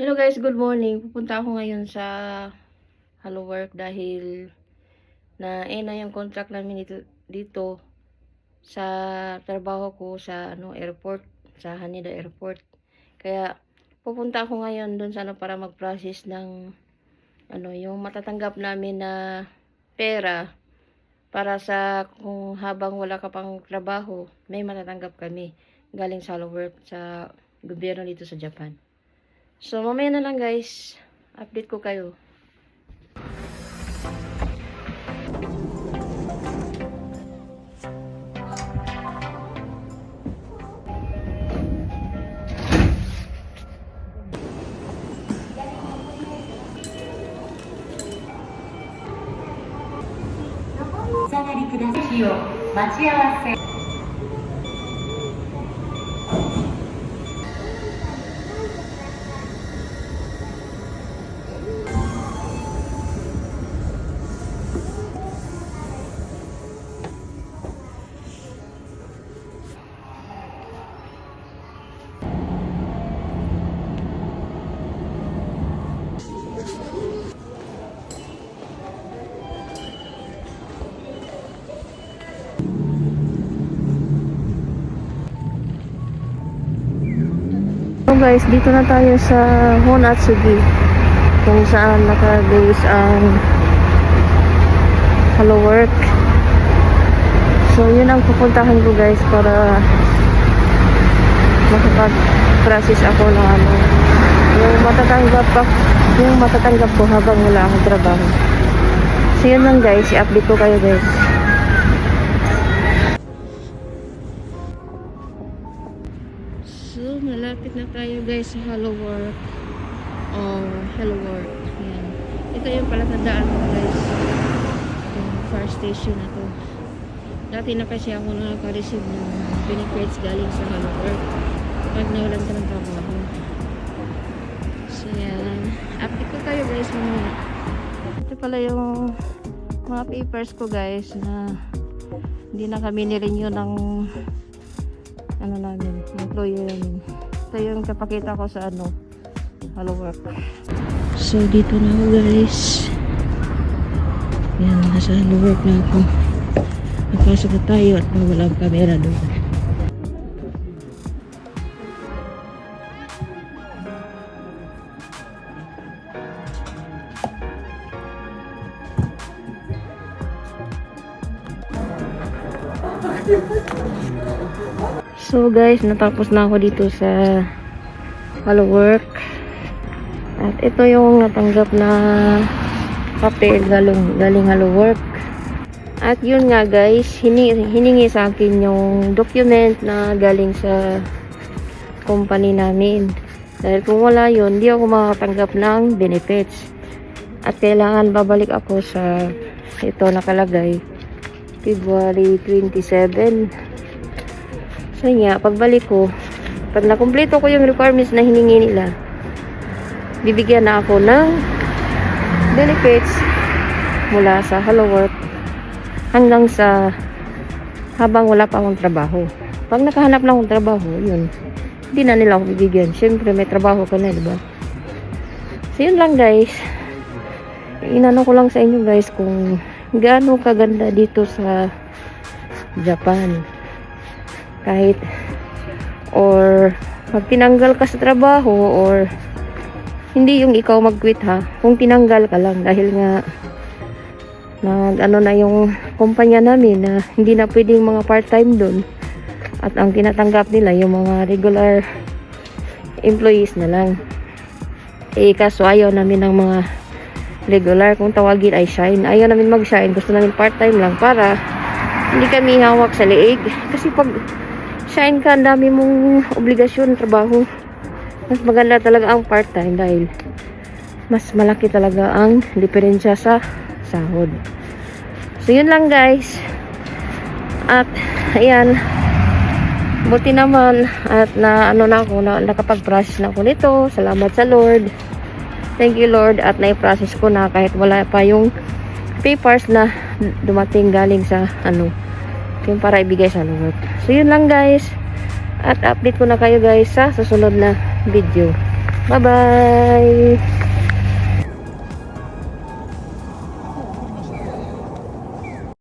Hello guys, good morning. Pupunta ako ngayon sa Hello Work dahil na yung contract namin dito sa trabaho ko sa airport, sa Haneda Airport. Kaya pupunta ako ngayon doon sana para mag-process ng yung matatanggap namin na pera para sa kung habang wala ka pang trabaho, may matatanggap kami galing sa Hello Work sa gobyerno dito sa Japan. So, mamaya na lang guys. Update ko kayo. So guys, dito na tayo sa Honatsugi kung saan naka-base ang Hello Work. So yun ang pupuntahan ko guys para makapag-process ako ng yung matatanggap ko habang wala akong trabaho. So yun lang guys, i-update ko kayo guys. So, malapit na tayo guys sa Hello Work. Hello Work. Yan. Ito yung palatandaan ko guys. Yung fire station na to. Dati na kasi ako nakaka-receive ng benefits galing sa Hello Work pag nawalan ka ng trabaho. So, yan. Update ko tayo guys mamaya. Ito pala yung mga papers ko guys na hindi na kami nirenew ng namin, employer namin. Ito yung kapakita ko sa Hello Work. So, dito na ako guys. Yan, nasa Hello Work na ako. Napasok na tayo at walang camera doon. So guys, natapos na ako dito sa Hello Work. At ito yung natanggap na papel galing Hello Work. At yun nga guys, hiningi sa akin yung document na galing sa company namin. Dahil kung wala yun, hindi ako makakatanggap ng benefits. At kailangan babalik ako sa ito nakalagay February 27. So nga, pagbalik ko, pag nakumpleto ko yung requirements na hiningi nila, bibigyan na ako ng benefits mula sa Hello Work hanggang sa habang wala pa akong trabaho. Pag nakahanap na akong trabaho, yun, hindi na nila ako bibigyan. Siyempre, may trabaho ka na, diba? So, yun lang guys. Inano ko lang sa inyo guys kung gaano kaganda dito sa Japan. Kahit or pag tinanggal ka sa trabaho or hindi yung ikaw mag-quit ha, kung tinanggal ka lang dahil nga na yung kumpanya namin na hindi na pwedeng mga part-time doon at ang tinatanggap nila yung mga regular employees na lang. Kaso ayaw namin ng mga regular, kung tawagin ay shine, ayaw namin mag-shine, gusto namin part-time lang para hindi kami hawak sa leeg. Kasi pag shine ka, ang dami mong obligasyon, trabaho. Mas maganda talaga ang part-time dahil mas malaki talaga ang diferensya sa sahod. So, yun lang guys. At, ayan. Buti naman at nakapag-process na ako nito. Salamat sa Lord. Thank you Lord at na-process ko na kahit wala pa yung papers na dumating galing sa yung para ibigay sa Lord. So yun lang guys. At update ko na kayo guys sa susunod na video. Bye-bye!